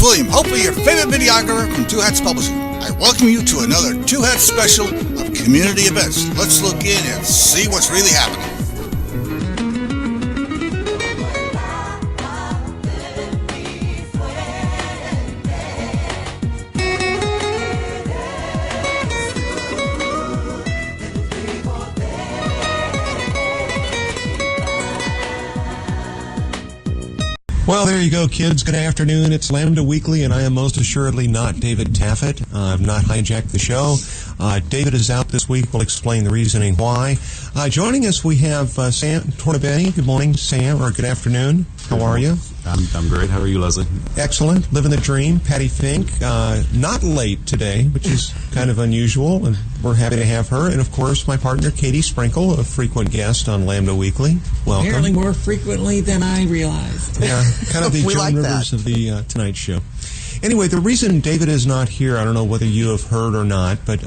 William, hopefully your favorite videographer from Two Hats Publishing. I welcome you to another Two Hats special of community events. Let's look in and see what's really happening. Well, there you go, kids. Good afternoon. It's Lambda Weekly, and I am most assuredly not David Taffet. I've not hijacked the show. David is out this week. We'll explain the reasoning why. Joining us, we have Sam Tornabene. Good morning, Sam, or good afternoon. How are you? I'm great. How are you, Leslie? Excellent. Living the dream. Patti Fink, not late today, which is kind of unusual, and we're happy to have her. And, of course, my partner, Katie Sprinkle, a frequent guest on Lambda Weekly. Welcome. Apparently more frequently than I realized. Yeah, kind of the Joan Rivers of the Tonight Show. Anyway, the reason David is not here, I don't know whether you have heard or not, but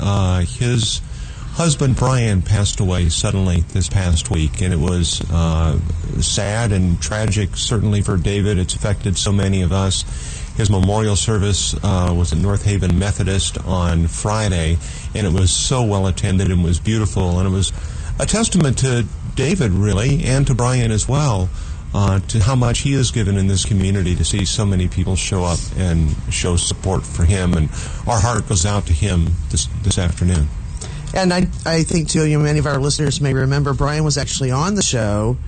his husband Brian passed away suddenly this past week, and it was sad and tragic, certainly for David. It's affected so many of us. His memorial service was at Northaven Methodist on Friday, and it was so well attended and was beautiful, and it was a testament to David, really, and to Brian as well, to how much he has given in this community, to see so many people show up and show support for him, and our heart goes out to him this afternoon. And I think, too, many of our listeners may remember Brian was actually on the show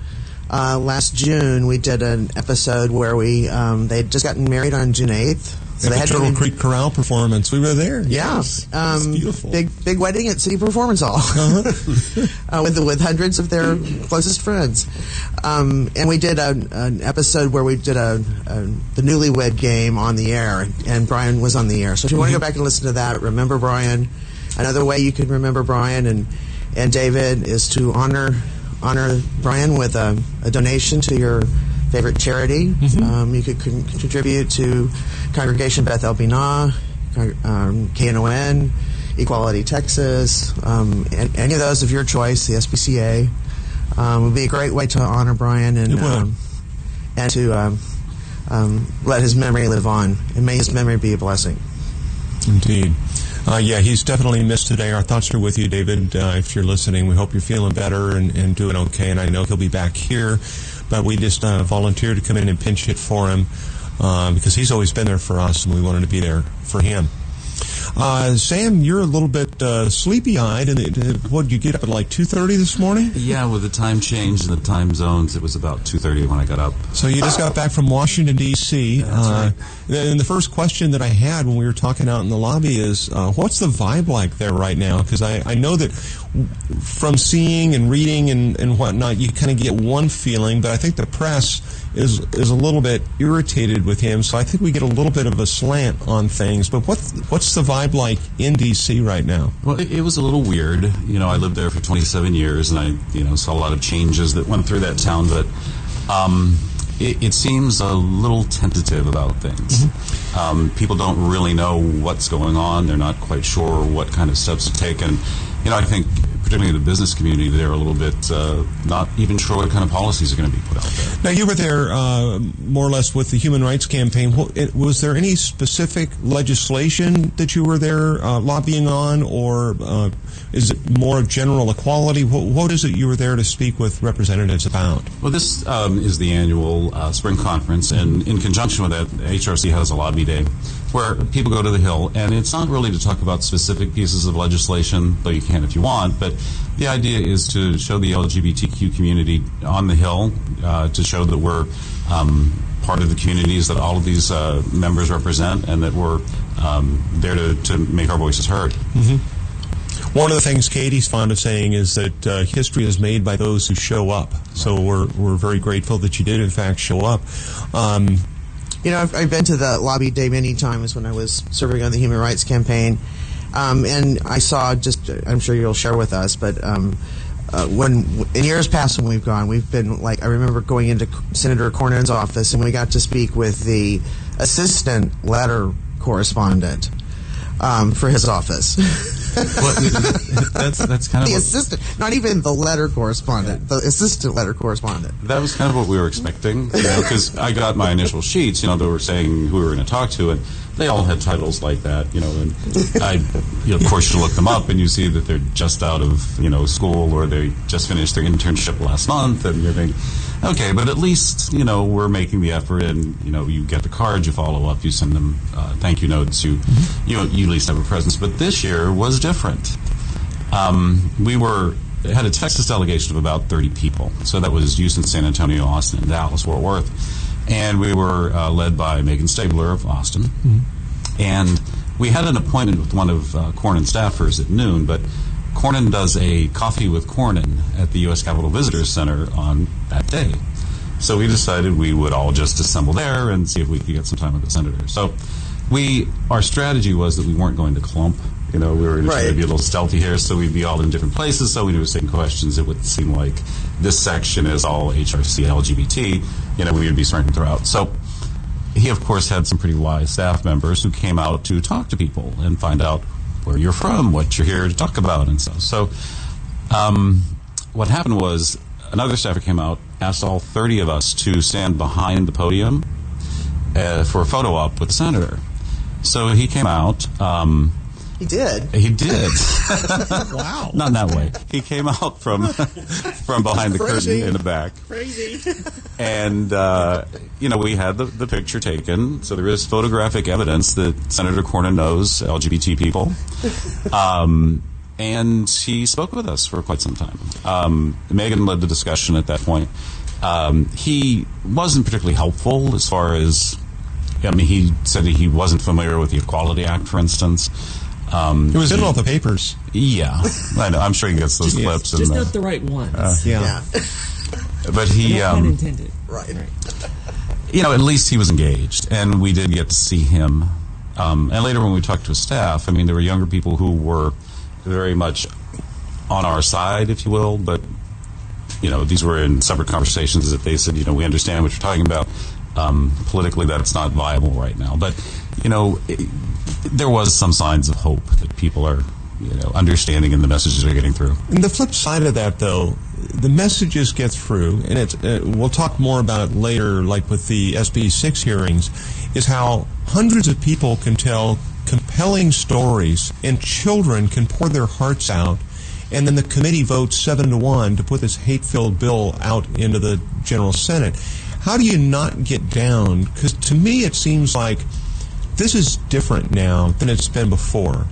last June. We did an episode where they had just gotten married on June 8th. So at the Turtle Creek Chorale performance. We were there. Yeah. Yes. It's beautiful. Big wedding at City Performance Hall with hundreds of their closest friends. And we did an episode where we did the newlywed game on the air, and Brian was on the air. So if you want to go back and listen to that, remember Brian. Another way you can remember Brian and David is to honor Brian with a donation to your favorite charity. Mm-hmm. You could contribute to Congregation Beth El Binah, Knon, Equality Texas, any of those of your choice, the SPCA. Would be a great way to honor Brian and to let his memory live on, and may his memory be a blessing. Indeed. Yeah, he's definitely missed today. Our thoughts are with you, David. If you're listening, we hope you're feeling better and doing okay. And I know he'll be back here, but we just volunteered to come in and pinch hit for him because he's always been there for us, and we wanted to be there for him. Sam, you're a little bit sleepy-eyed. And what, did you get up at like 2:30 this morning? Yeah, with the time change in the time zones, it was about 2:30 when I got up. So you just got back from Washington, D.C. That's right. And the first question that I had when we were talking out in the lobby is, what's the vibe like there right now? Because I know that from seeing and reading and whatnot, you kind of get one feeling, but I think the press is a little bit irritated with him, so I think we get a little bit of a slant on things. But what's the vibe like in D.C. right now? Well, it was a little weird. I lived there for 27 years, and I saw a lot of changes that went through that town, but it seems a little tentative about things. Mm-hmm. People don't really know what's going on. They're not quite sure what kind of steps to take, and I think particularly in the business community, they're a little bit not even sure what kind of policies are going to be put out there. Now, you were there more or less with the Human Rights Campaign. Was there any specific legislation that you were there lobbying on, or is it more general equality? What is it you were there to speak with representatives about? Well, this is the annual spring conference, and in conjunction with that, HRC has a lobby day where people go to the Hill, and it's not really to talk about specific pieces of legislation, though you can if you want, but the idea is to show the LGBTQ community on the Hill, to show that we're part of the communities that all of these members represent, and that we're there to make our voices heard. Mm-hmm. One of the things Katie's fond of saying is that history is made by those who show up. So we're very grateful that you did, in fact, show up. I've been to the lobby day many times when I was serving on the Human Rights Campaign, and I saw, I'm sure you'll share with us, but when in years past when we've gone, we've been I remember going into Senator Cornyn's office, and we got to speak with the assistant letter correspondent for his office. That's kind of the assistant, not even the letter correspondent, the assistant letter correspondent. That was kind of what we were expecting, because I got my initial sheets, that were saying who we were going to talk to, and they all had titles like that, and I, of course, you look them up, and you see that they're just out of, school, or they just finished their internship last month, and you're thinking, okay, but at least, we're making the effort, and, you get the cards, you follow up, you send them thank you notes, you at least have a presence. But this year was different. We had a Texas delegation of about 30 people. So that was Houston, San Antonio, Austin, and Dallas, Fort Worth. And we were led by Megan Stabler of Austin. Mm-hmm. And we had an appointment with one of Cornyn staffers at noon, but Cornyn does a Coffee with Cornyn at the U.S. Capitol Visitors Center on that day. So we decided we would all just assemble there and see if we could get some time with the senator. So our strategy was that we weren't going to clump. We were going to try to be a little stealthy here, so we'd be all in different places, so we were asking questions. It would seem like this section is all HRC LGBT, we would be starting throughout. So he, of course, had some pretty wise staff members who came out to talk to people and find out where you're from, what you're here to talk about, and stuff. So what happened was another staffer came out, asked all 30 of us to stand behind the podium for a photo op with the senator. So he came out. He did. He did. Wow. Not in that way. He came out from behind the curtain in the back. Crazy. And, we had the picture taken. So there is photographic evidence that Senator Cornyn knows LGBT people. And he spoke with us for quite some time. Megan led the discussion at that point. He wasn't particularly helpful as far as, he said he wasn't familiar with the Equality Act, for instance. It was in all the papers. Yeah, I know. I'm sure he gets those clips. Just not the right ones. Yeah. But he... No pun intended. Right. At least he was engaged, and we did get to see him. And later when we talked to his staff, there were younger people who were very much on our side, if you will, but, these were in separate conversations that they said, we understand what you're talking about. Politically, that's not viable right now. But, there was some signs of hope that people are, understanding and the messages are getting through. And the flip side of that, though, the messages get through, and it's we'll talk more about it later, like with the SB 6 hearings, is how hundreds of people can tell compelling stories, and children can pour their hearts out, and then the committee votes 7-1 to put this hate-filled bill out into the General Senate. How do you not get down? Because to me it seems like this is different now than it's been before.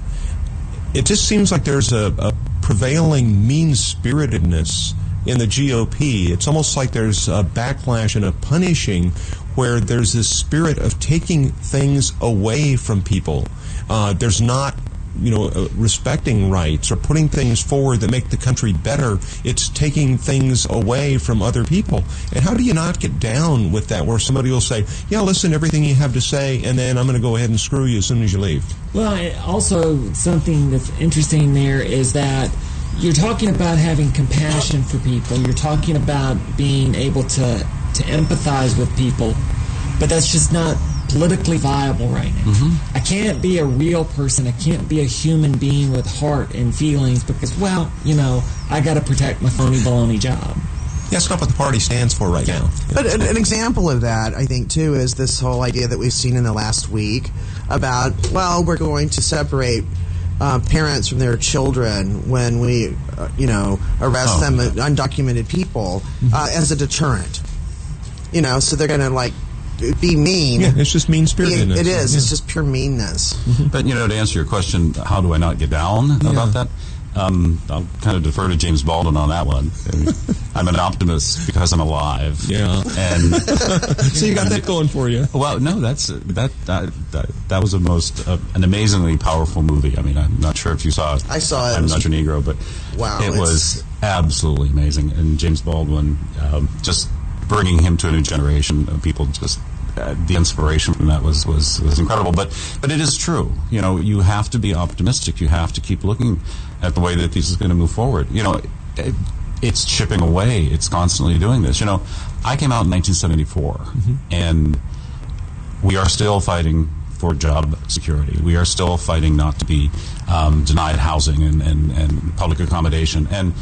It just seems like there's a prevailing mean-spiritedness in the GOP. It's almost like there's a backlash and a punishing where there's this spirit of taking things away from people. There's not respecting rights or putting things forward that make the country better. It's taking things away from other people. And how do you not get down with that, where somebody will say, yeah, listen to everything you have to say, and then I'm going to go ahead and screw you as soon as you leave? Well, also something that's interesting there is that you're talking about having compassion for people. You're talking about being able to empathize with people, but that's just not politically viable right now. Mm-hmm. I can't be a real person. I can't be a human being with heart and feelings because, I got to protect my phony baloney job. That's not what the party stands for right now. But an example of that, I think, too, is this whole idea that we've seen in the last week about, we're going to separate parents from their children when we, arrest them, undocumented people, as a deterrent. So they're going to, be mean. Yeah, it's just mean-spiritedness. It is. Yeah. It's just pure meanness. Mm-hmm. But, to answer your question, how do I not get down about that? I'll kind of defer to James Baldwin on that one. I'm an optimist because I'm alive. Yeah. And so you got that going for you. Well, no, that was an amazingly powerful movie. I'm not sure if you saw it. I saw it. I'm not your Negro, but wow, it was absolutely amazing. And James Baldwin, just bringing him to a new generation of people, just the inspiration from that was incredible. But it is true. You have to be optimistic. You have to keep looking at the way that this is going to move forward. It's chipping away. It's constantly doing this. I came out in 1974, and we are still fighting for job security. We are still fighting not to be denied housing and public accommodation. And,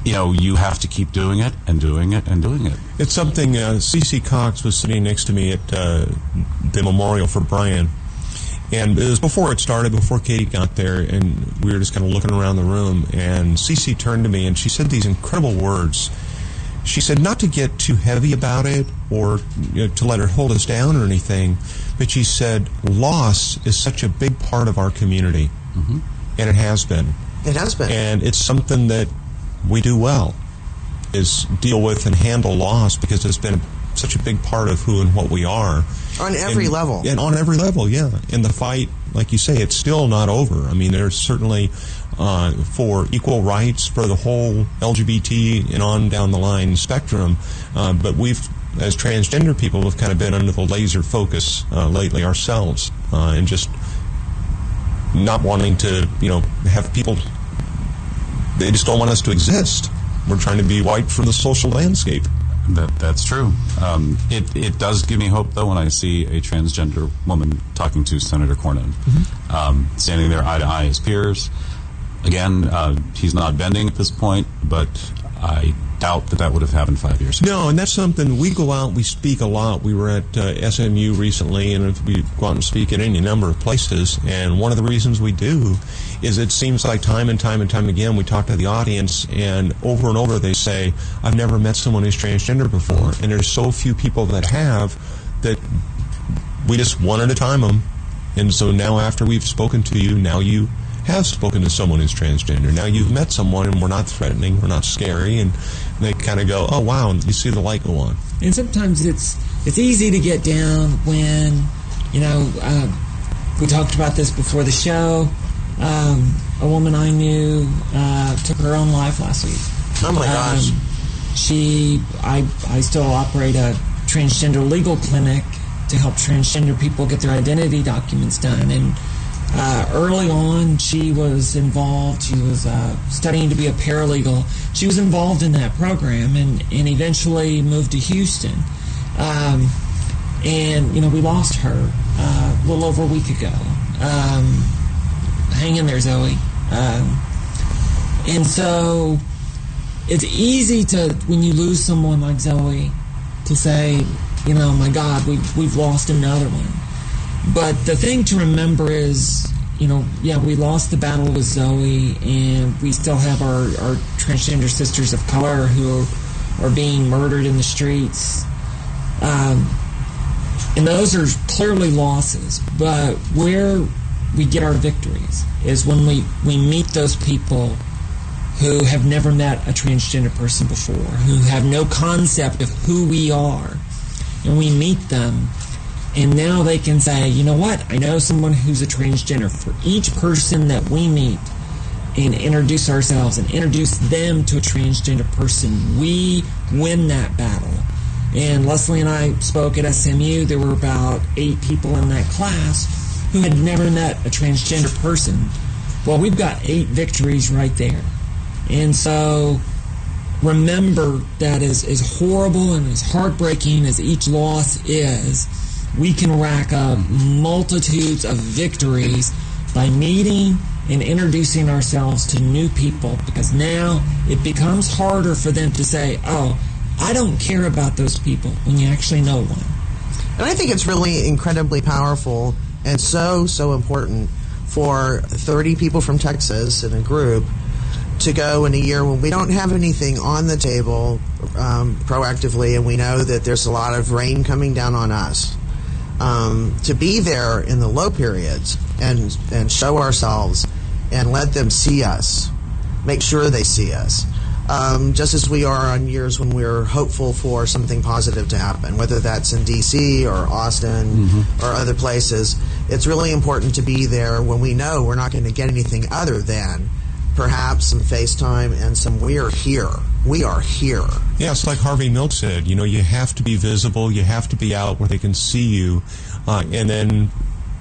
you have to keep doing it and doing it and doing it. It's something, C.C. Cox was sitting next to me at the memorial for Brian. And it was before it started, before Katie got there, and we were just kind of looking around the room, and Cece turned to me, and she said these incredible words. She said not to get too heavy about it or to let it hold us down or anything, but she said loss is such a big part of our community, and it has been. It has been. And it's something that we do well, is deal with and handle loss, because it's been such a big part of who and what we are. On every level. And on every level, yeah. And the fight, like you say, it's still not over. I mean, there's certainly for equal rights for the whole LGBT and on down the line spectrum. But we've, as transgender people, have kind of been under the laser focus lately ourselves, and just not wanting to, have people, they just don't want us to exist. We're trying to be white for the social landscape. That's true. It does give me hope, though, when I see a transgender woman talking to Senator Cornyn, standing there eye to eye as peers. Again, he's not bending at this point, but I doubt that would have happened 5 years ago. No, and that's something, we go out, we speak a lot. We were at SMU recently, and we go out and speak at any number of places, and one of the reasons we do is it seems like time and time again we talk to the audience, and over they say, I've never met someone who's transgender before, and there's so few people that have, that we just one at a time them. And so now after we've spoken to you, now you have spoken to someone who's transgender. Now you've met someone, and we're not threatening, we're not scary, and they kind of go, oh wow, and you see the light go on. And sometimes it's easy to get down when, we talked about this before the show. A woman I knew took her own life last week. Oh my gosh. I still operate a transgender legal clinic to help transgender people get their identity documents done, and early on, she was involved. She was studying to be a paralegal. She was involved in that program and eventually moved to Houston. And, we lost her a little over a week ago. Hang in there, Zoe. And so it's easy to, when you lose someone like Zoe, to say, my God, we've lost another one. But the thing to remember is, we lost the battle with Zoe, and we still have our transgender sisters of color who are being murdered in the streets. And those are clearly losses. But where we get our victories is when we meet those people who have never met a transgender person before, who have no concept of who we are, and we meet them. And now they can say, you know what, I know someone who's a transgender. For each person that we meet and introduce ourselves and introduce them to a transgender person, we win that battle. And Leslie and I spoke at SMU. There were about 8 people in that class who had never met a transgender person. Well, we've got 8 victories right there. And so remember that as horrible and as heartbreaking as each loss is, we can rack up multitudes of victories by meeting and introducing ourselves to new people, because now it becomes harder for them to say, oh, I don't care about those people, when you actually know one. And I think it's really incredibly powerful and so important for 30 people from Texas in a group to go in a year when we don't have anything on the table proactively, and we know that there's a lot of rain coming down on us. To be there in the low periods and show ourselves and let them see us, make sure they see us, just as we are on years when we're hopeful for something positive to happen, whether that's in D.C. or Austin or other places. It's really important to be there when we know we're not going to get anything other than perhaps some FaceTime and some we are here. We are here. Yeah, it's like Harvey Milk said, you have to be visible, you have to be out where they can see you, and then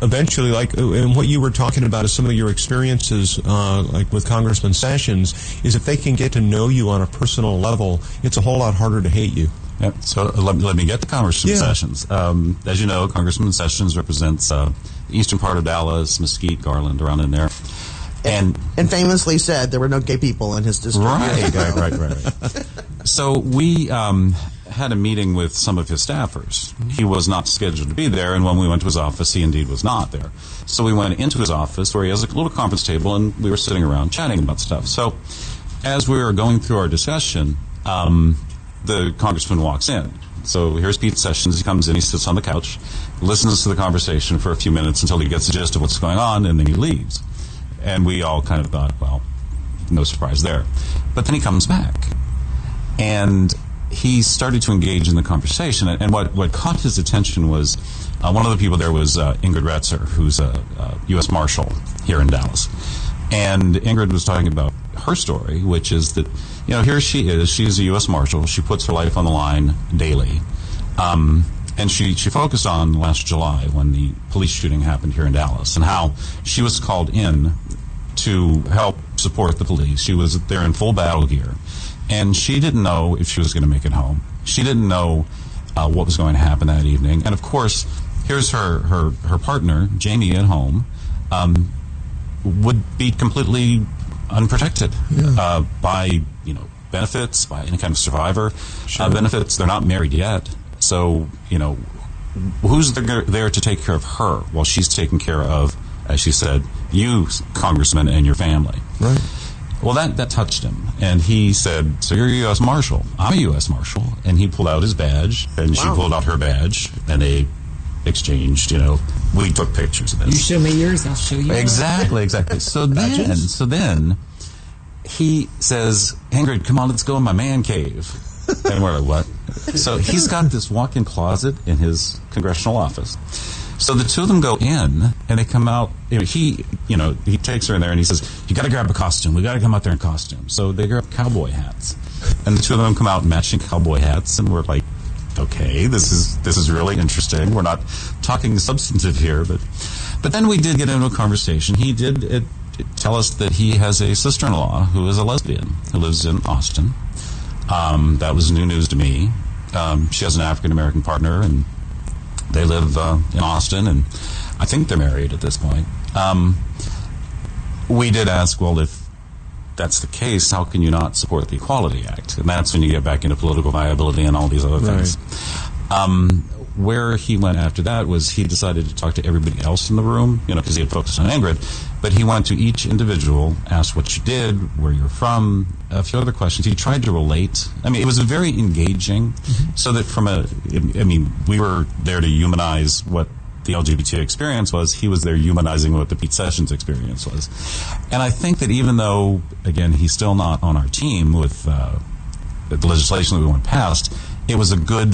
eventually, and what you were talking about is some of your experiences, like with Congressman Sessions, is if they can get to know you on a personal level, it's a whole lot harder to hate you. Yep. So let me get to Congressman Sessions. As you know, Congressman Sessions represents the eastern part of Dallas, Mesquite, Garland, around in there. And famously said there were no gay people in his district. Right. So we had a meeting with some of his staffers. He was not scheduled to be there, and when we went to his office, he indeed was not there. So we went into his office where he has a little conference table, and we were sitting around chatting about stuff. So as we were going through our discussion, the congressman walks in. So here's Pete Sessions. He comes in, he sits on the couch, listens to the conversation for a few minutes until he gets the gist of what's going on, and then he leaves. And we all kind of thought, well, no surprise there. But then he comes back, and he started to engage in the conversation. And what caught his attention was one of the people there was Ingrid Retzer, who's a U.S. Marshal here in Dallas. And Ingrid was talking about her story, which is that, here she is. She's a U.S. Marshal. She puts her life on the line daily. And she focused on last July when the police shooting happened here in Dallas and how she was called in to help support the police. She was there in full battle gear. And she didn't know if she was going to make it home. She didn't know what was going to happen that evening. And, of course, here's her partner, Jamie, at home, would be completely unprotected by, benefits, by any kind of survivor benefits. They're not married yet. So, who's there to take care of her while she's taking care of, as she said, you, Congressman, and your family? Right. Well, that touched him, and he said, so you're a U.S. Marshal. I'm a U.S. Marshal. And he pulled out his badge, and she pulled out her badge, and they exchanged, we took pictures of this. You show me yours, I'll show you Exactly. So then he says, Ingrid, come on, let's go in my man cave. And we're like, what? So he's got this walk-in closet in his congressional office. So the two of them go in, and they come out. He takes her in there, and he says, you got to grab a costume. We got to come out there in costume. So they grab cowboy hats. And the two of them come out in matching cowboy hats, and we're like, okay, this is really interesting. We're not talking substantive here, but then we did get into a conversation. He did tell us that he has a sister-in-law who is a lesbian who lives in Austin. That was new news to me. She has an African-American partner, and they live in Austin, and I think they're married at this point. We did ask, well, if that's the case, how can you not support the Equality Act? And that's when you get back into political viability and all these other things. Where he went after that was he decided to talk to everybody else in the room, because he had focused on Ingrid, but he went to each individual, asked what you did, where you're from, a few other questions. He tried to relate. I mean, it was very engaging, so that we were there to humanize what the LGBT experience was. He was there humanizing what the Pete Sessions experience was. And I think that even though, again, he's still not on our team with the legislation that we went past, it was a good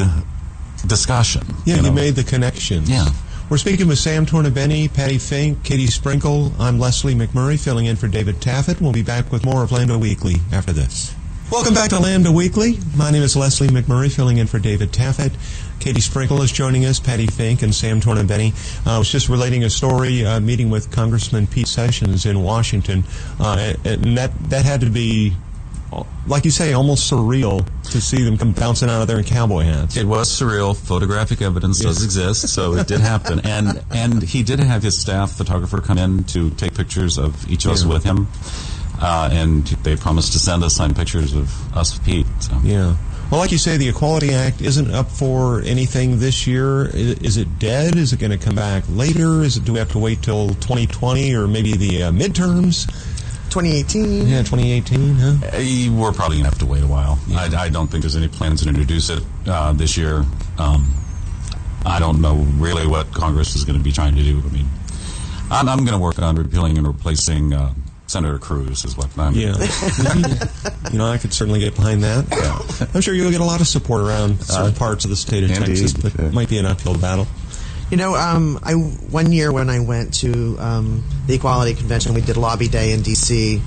discussion. Yeah, you made the connections. Yeah. We're speaking with Sam Tornabene, Patti Fink, Katie Sprinkle. I'm Leslie McMurry, filling in for David Taffet. We'll be back with more of Lambda Weekly after this. Welcome back to Lambda Weekly. My name is Leslie McMurry, filling in for David Taffet. Katie Sprinkle is joining us, Patti Fink, and Sam Tornabene. I was just relating a story, meeting with Congressman Pete Sessions in Washington, and that had to be, like you say, almost surreal to see them come bouncing out of there in cowboy hats. It was surreal. Photographic evidence does exist, so it did happen. And he did have his staff photographer come in to take pictures of each of us with him. And they promised to send us signed pictures of us with Pete. So. Yeah. Well, like you say, the Equality Act isn't up for anything this year. Is it dead? Is it going to come back later? Do we have to wait till 2020 or maybe the midterms? 2018. Yeah, 2018, huh? We're probably going to have to wait a while. Yeah. I don't think there's any plans to introduce it this year. I don't know really what Congress is going to be trying to do. I mean, I'm going to work on repealing and replacing Senator Cruz is what I'm... Yeah. I could certainly get behind that. Yeah. I'm sure you'll get a lot of support around certain parts of the state of Texas, but it might be an uphill battle. One year when I went to the Equality Convention, we did Lobby Day in D.C.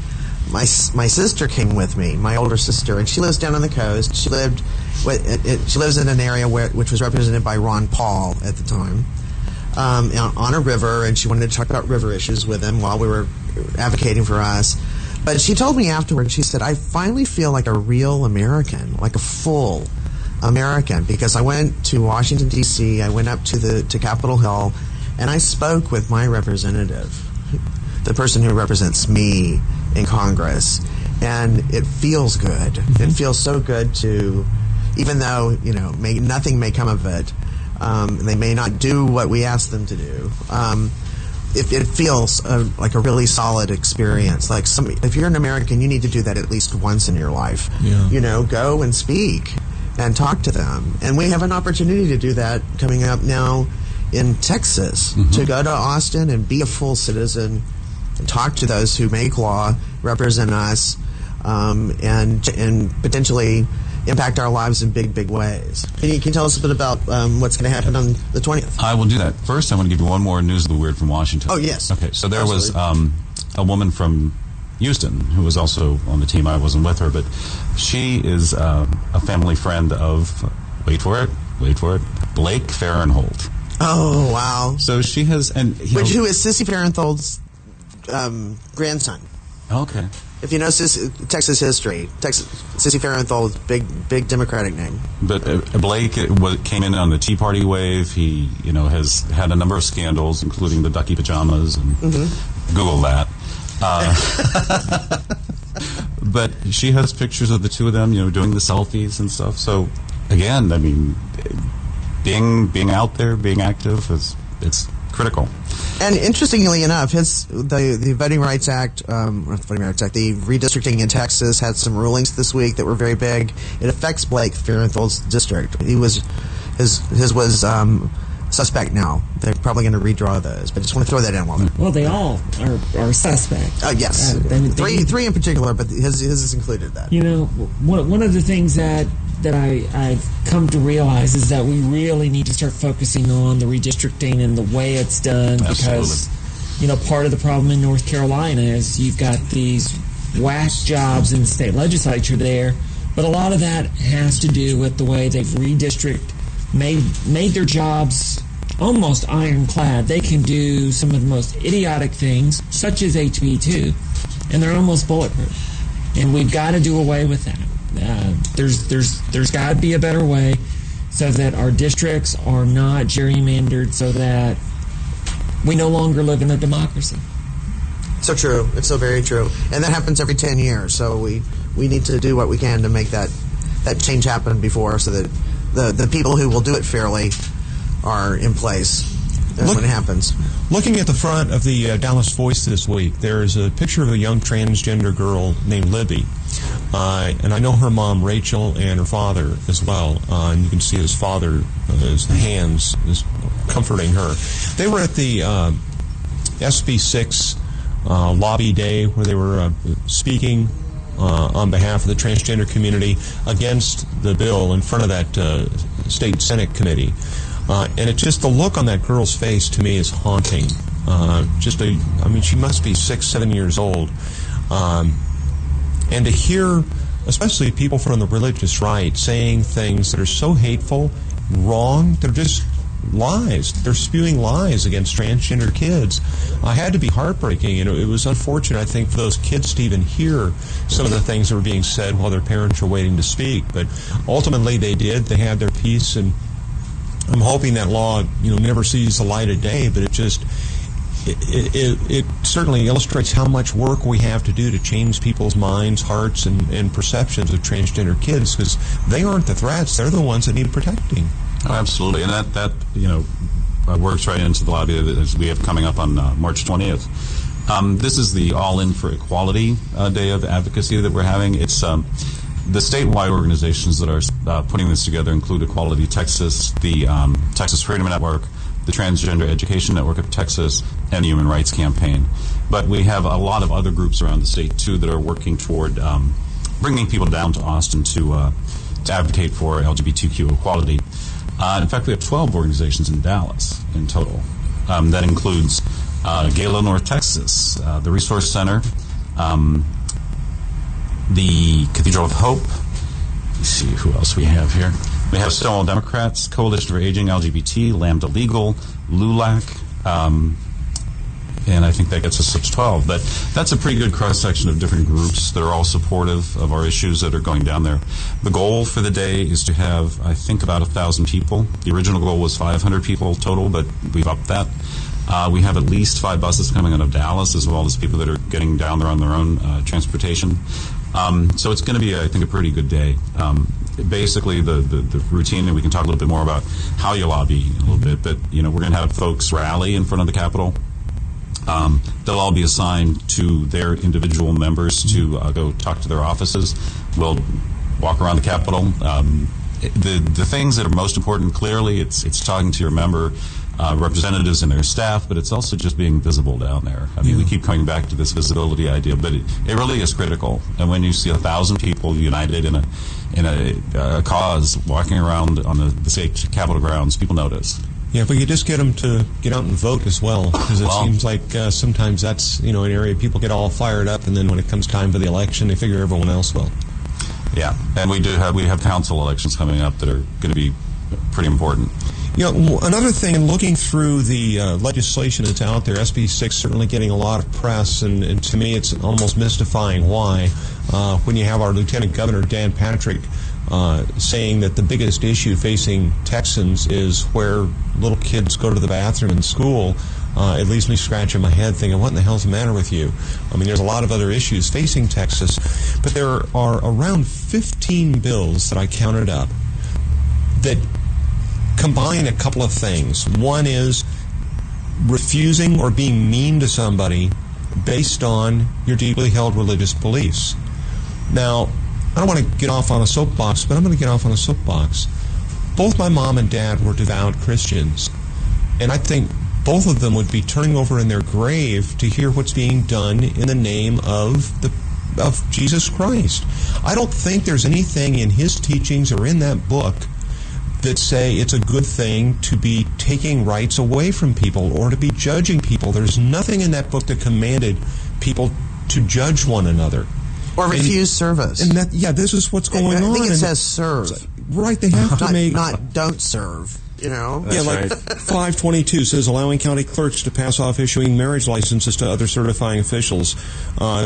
My sister came with me, my older sister, and she lives down on the coast. She lives in an area which was represented by Ron Paul at the time, on a river, and she wanted to talk about river issues with him while we were advocating for us. But she told me afterwards, she said, I finally feel like a real American, like a full American, because I went to Washington, D.C., I went up to Capitol Hill, and I spoke with my representative, the person who represents me in Congress, and it feels good. Mm-hmm. It feels so good to, even though, nothing may come of it, they may not do what we ask them to do, it feels like a really solid experience. Like if you're an American, you need to do that at least once in your life. Yeah. Go and speak and talk to them. And we have an opportunity to do that coming up now in Texas, mm-hmm. to go to Austin and be a full citizen and talk to those who make law, represent us, and potentially impact our lives in big, big ways. Can you tell us a bit about what's going to happen on the 20th? I will do that. First, I want to give you one more news of the weird from Washington. Oh, yes. Okay, so there was a woman from Houston who was also on the team. I wasn't with her, but she is a family friend of, wait for it, Blake Farenthold. Oh, wow. So she has... who is Sissy Farenthold's grandson. Okay. If you know Texas history, Sissy Farenthold, big Democratic name. But Blake came in on the Tea Party wave. He, has had a number of scandals, including the ducky pajamas, and mm-hmm. Google that. But she has pictures of the two of them, doing the selfies and stuff. So, again, I mean, being out there, being active, it's critical. And interestingly enough, the Voting Rights Act, not the Voting Rights Act, the redistricting in Texas had some rulings this week that were very big. It affects Blake Farenthold's district. His was suspect now. They're probably going to redraw those, but just want to throw that in while they're... Well, they all are suspect. Yes. Three in particular, but his is included that. One of the things that I've come to realize is that we really need to start focusing on the redistricting and the way it's done. Absolutely. Because, part of the problem in North Carolina is you've got these whack jobs in the state legislature there, but a lot of that has to do with the way they've made their jobs almost ironclad. They can do some of the most idiotic things, such as HB 2, and they're almost bulletproof. And we've got to do away with that. There's got to be a better way so that our districts are not gerrymandered, so that we no longer live in a democracy. So true. It's so very true. And that happens every 10 years. So we need to do what we can to make that change happen before, so that the people who will do it fairly are in place when it happens. Looking at the front of the Dallas Voice this week, there's a picture of a young transgender girl named Libby. And I know her mom, Rachel, and her father as well. And you can see his father, his hands, is comforting her. They were at the SB 6 lobby day where they were speaking on behalf of the transgender community against the bill in front of that state Senate committee. And it's just the look on that girl's face to me is haunting. She must be 6-7 years old. And to hear, especially people from the religious right, saying things that are so hateful, wrong, they're just lies. They're spewing lies against transgender kids. Had to be heartbreaking, and it was unfortunate, I think, for those kids to even hear some of the things that were being said while their parents were waiting to speak. But ultimately they did. They had their peace, and I'm hoping that law, never sees the light of day, but it certainly illustrates how much work we have to do to change people's minds, hearts, and perceptions of transgender kids, because they aren't the threats. They're the ones that need protecting. Oh, absolutely. And that works right into the lobby that we have coming up on March 20th. This is the All In for Equality Day of Advocacy that we're having. It's the statewide organizations that are putting this together include Equality Texas, the Texas Freedom Network, the Transgender Education Network of Texas, and the Human Rights Campaign. But we have a lot of other groups around the state, too, that are working toward bringing people down to Austin to advocate for LGBTQ equality. In fact, we have 12 organizations in Dallas in total. That includes Gala, North Texas, the Resource Center, the Cathedral of Hope. Let's see who else we have here. We have Stonewall Democrats, Coalition for Aging, LGBT, Lambda Legal, LULAC, and I think that gets us up to 12. But that's a pretty good cross-section of different groups that are all supportive of our issues that are going down there. The goal for the day is to have, I think, about 1,000 people. The original goal was 500 people total, but we've upped that. We have at least 5 buses coming out of Dallas, as well as people that are getting down there on their own transportation. So it's going to be, I think, a pretty good day. Basically, the routine, and we can talk a little bit more about how you lobby in a little bit, but, we're going to have folks rally in front of the Capitol. They'll all be assigned to their individual members to go talk to their offices. We'll walk around the Capitol. The things that are most important, clearly, it's talking to your member representatives and their staff, but it's also just being visible down there. I mean, we keep coming back to this visibility idea, but it really is critical. And when you see 1,000 people united in a cause walking around on the state Capitol grounds, people notice. Yeah, if we could just get them to get out and vote as well, because it seems like sometimes that's an area people get all fired up, and then when it comes time for the election, they figure everyone else will. Yeah, and we have council elections coming up that are going to be pretty important. Another thing, in looking through the legislation that's out there, SB 6 certainly getting a lot of press, and to me it's almost mystifying why. When you have our Lieutenant Governor, Dan Patrick, saying that the biggest issue facing Texans is where little kids go to the bathroom in school, it leaves me scratching my head thinking, what in the hell's the matter with you? I mean, there's a lot of other issues facing Texas, but there are around 15 bills that I counted up that combine a couple of things. One is refusing or being mean to somebody based on your deeply held religious beliefs. Now, I don't want to get off on a soapbox, but I'm going to get off on a soapbox. Both my mom and dad were devout Christians, and I think both of them would be turning over in their grave to hear what's being done in the name of Jesus Christ. I don't think there's anything in his teachings or in that book that say it's a good thing to be taking rights away from people or to be judging people. There's nothing in that book that commanded people to judge one another. Or refuse service. And this is what's going on. I think it says serve. Right, they have to make... Not don't serve. That's like 522 says allowing county clerks to pass off issuing marriage licenses to other certifying officials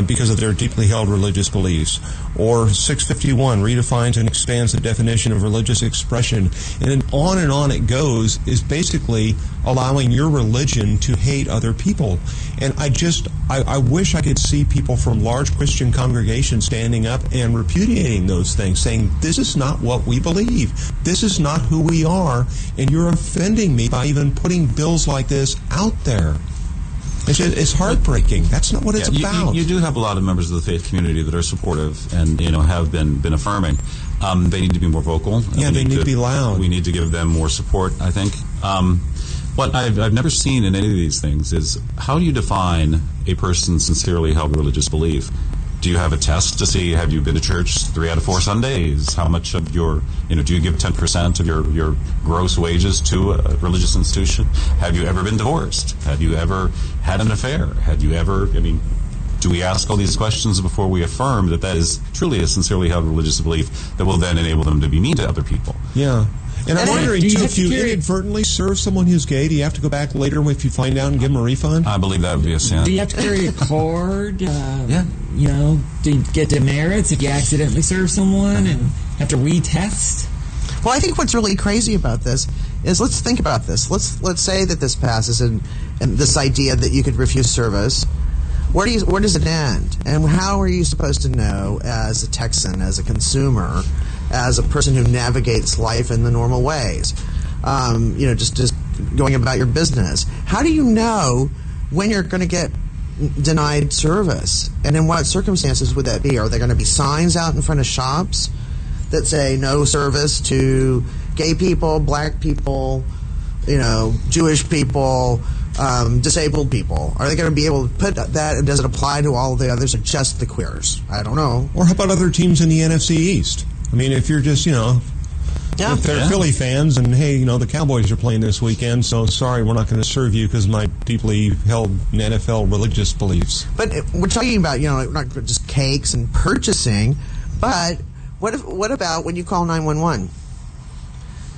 because of their deeply held religious beliefs. Or 651 redefines and expands the definition of religious expression. And on it goes, is basically allowing your religion to hate other people. And I wish I could see people from large Christian congregations standing up and repudiating those things, saying, this is not what we believe. This is not who we are. And you're offending me by even putting bills like this out there. It's heartbreaking. That's not what it's about. You do have a lot of members of the faith community that are supportive and have been affirming. They need to be more vocal. Yeah, they need to be loud. We need to give them more support, I think. What I've never seen in any of these things is, how do you define a person's sincerely held religious belief? Do you have a test to see, have you been to church 3 out of 4 Sundays? How much of your, do you give 10% of your gross wages to a religious institution? Have you ever been divorced? Have you ever had an affair? Had you ever, do we ask all these questions before we affirm that is truly a sincerely held religious belief that will then enable them to be mean to other people? Yeah. And I'm wondering, too, if you inadvertently serve someone who's gay, do you have to go back later if you find out and give them a refund? I believe that would be a sin. Do you have to carry a card? Do you get demerits if you accidentally serve someone and have to retest? Well, I think what's really crazy about this is, let's think about this. Let's say that this passes and this idea that you could refuse service. Where does it end? And how are you supposed to know, as a Texan, as a consumer, as a person who navigates life in the normal ways, just going about your business? How do you know when you're going to get denied service? And in what circumstances would that be? Are there going to be signs out in front of shops that say no service to gay people, black people, Jewish people, disabled people? Are they going to be able to put that, and does it apply to all of the others or just the queers? I don't know. Or how about other teams in the NFC East? If you're just, if they're Philly fans and, hey, the Cowboys are playing this weekend, so sorry, we're not going to serve you because of my deeply held NFL religious beliefs. But we're talking about, not just cakes and purchasing, but what about when you call 911?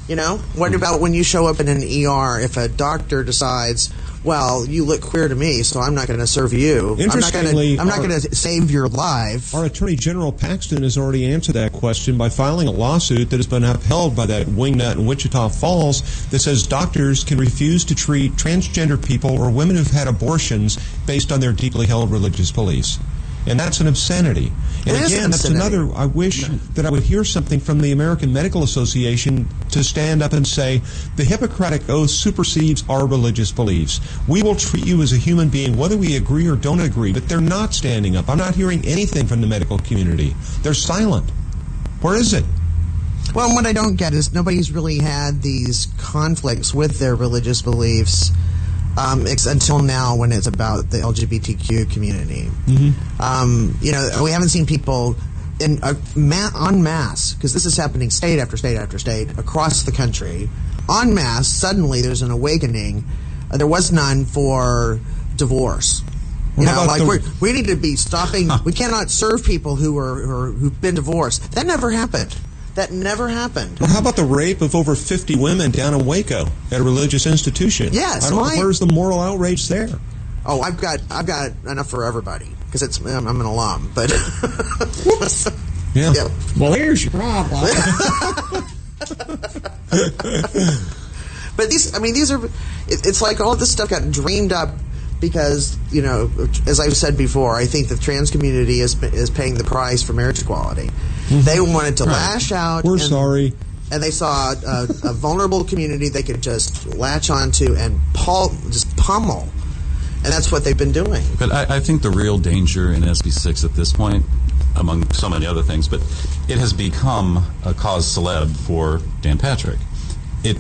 You know, what about when you show up in an ER? If a doctor decides, well, you look queer to me, so I'm not going to serve you. Interestingly, I'm not going to save your life. Our Attorney General Paxton has already answered that question by filing a lawsuit that has been upheld by that wingnut in Wichita Falls that says doctors can refuse to treat transgender people or women who've had abortions based on their deeply held religious beliefs. And that's an obscenity. And again, that's another, I wish that I would hear something from the American Medical Association to stand up and say, the Hippocratic Oath supersedes our religious beliefs. We will treat you as a human being, whether we agree or don't agree. But they're not standing up. I'm not hearing anything from the medical community. They're silent. Where is it? Well, what I don't get is nobody's really had these conflicts with their religious beliefs until now, when it's about the LGBTQ community. You know, we haven't seen people en masse, because this is happening state after state after state across the country. En masse, suddenly there's an awakening. There was none for divorce. You know, like we need to be stopping. We cannot serve people who've been divorced. That never happened. That never happened. Well, how about the rape of over 50 women down in Waco at a religious institution? Yes. Where's the moral outrage there? Oh, I've got enough for everybody, because I'm an alum. But yeah. Well, here's your problem. But these are. It's like all this stuff got dreamed up. Because, you know, as I've said before, I think the trans community is paying the price for marriage equality. They wanted to lash out. We're sorry. And they saw a vulnerable community they could just latch onto and just pummel. And that's what they've been doing. But I think the real danger in SB 6 at this point, among so many other things, but it has become a cause celeb for Dan Patrick. It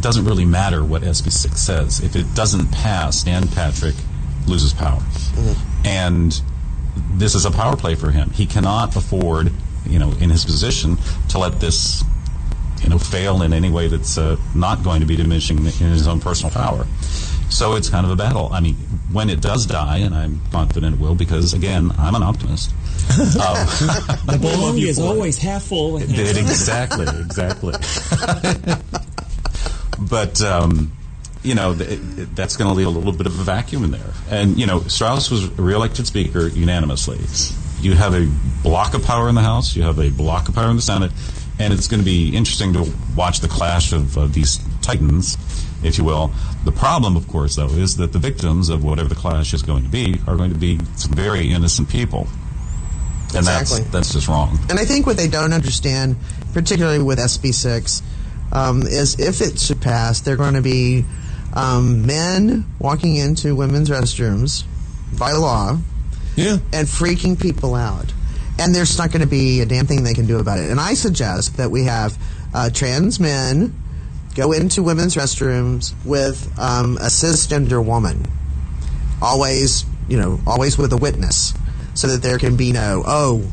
doesn't really matter what SB 6 says. If it doesn't pass, Dan Patrick loses power. And this is a power play for him. He cannot afford, you know, in his position, to let this, you know, fail in any way that's not going to be diminishing in his own personal power. So it's kind of a battle. I mean, when it does die, and I'm confident it will, because, again, I'm an optimist. The balloon is always half full. Exactly. But, you know, that's going to leave a little bit of a vacuum in there. And, you know, Strauss was reelected Speaker unanimously. You have a block of power in the House, you have a block of power in the Senate, and it's going to be interesting to watch the clash of these titans, if you will. The problem, of course, though, is that the victims of whatever the clash is going to be are going to be some very innocent people. And exactly. That's just wrong. And I think what they don't understand, particularly with SB 6, is if it should pass, they're going to be men walking into women's restrooms by law and freaking people out. And there's not going to be a damn thing they can do about it. And I suggest that we have trans men go into women's restrooms with a cisgender woman, always with a witness, so that there can be no,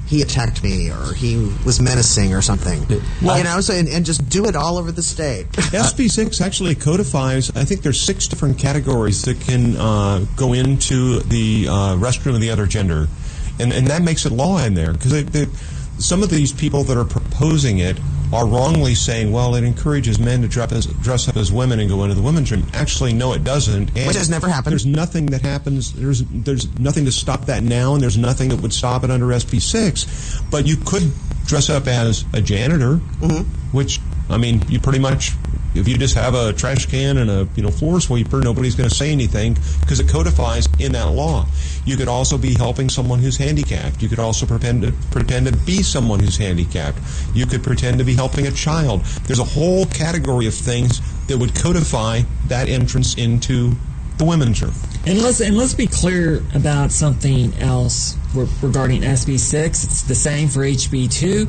he attacked me, or he was menacing, or something. And just do it all over the state. SB 6 actually codifies, I think there's 6 different categories that can go into the restroom of the other gender. And that makes it law in there, because some of these people that are proposing it are wrongly saying, well, it encourages men to dress up as women and go into the women's room. Actually, no, it doesn't. And which has never happened. There's nothing that happens. There's nothing to stop that now, and there's nothing that would stop it under SB 6. But you could dress up as a janitor, which, I mean, you pretty much, if you just have a trash can and a floor sweeper, nobody's going to say anything, because it codifies in that law. You could also be helping someone who's handicapped. You could also pretend to be someone who's handicapped. You could pretend to be helping a child. There's a whole category of things that would codify that entrance into the women's room. And let's be clear about something else regarding SB 6. It's the same for HB 2.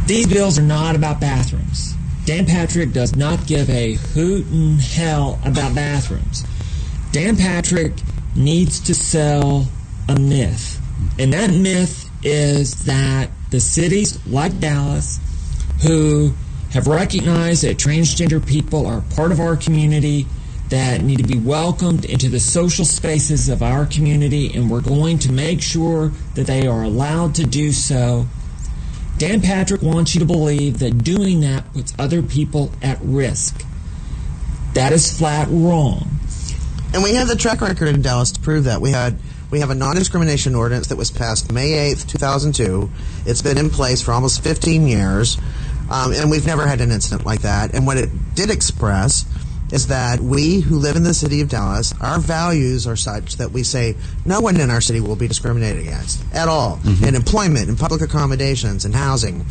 These bills are not about bathrooms. Dan Patrick does not give a hoot in hell about bathrooms. Dan Patrick needs to sell a myth. And that myth is that the cities like Dallas, who have recognized that transgender people are part of our community, that need to be welcomed into the social spaces of our community, and we're going to make sure that they are allowed to do so, Dan Patrick wants you to believe that doing that puts other people at risk. That is flat wrong. And we have the track record in Dallas to prove that. We have a non-discrimination ordinance that was passed May 8th, 2002. It's been in place for almost 15 years, and we've never had an incident like that. And what it did express is that we who live in the city of Dallas, our values are such that we say no one in our city will be discriminated against at all, in employment, in public accommodations, in housing.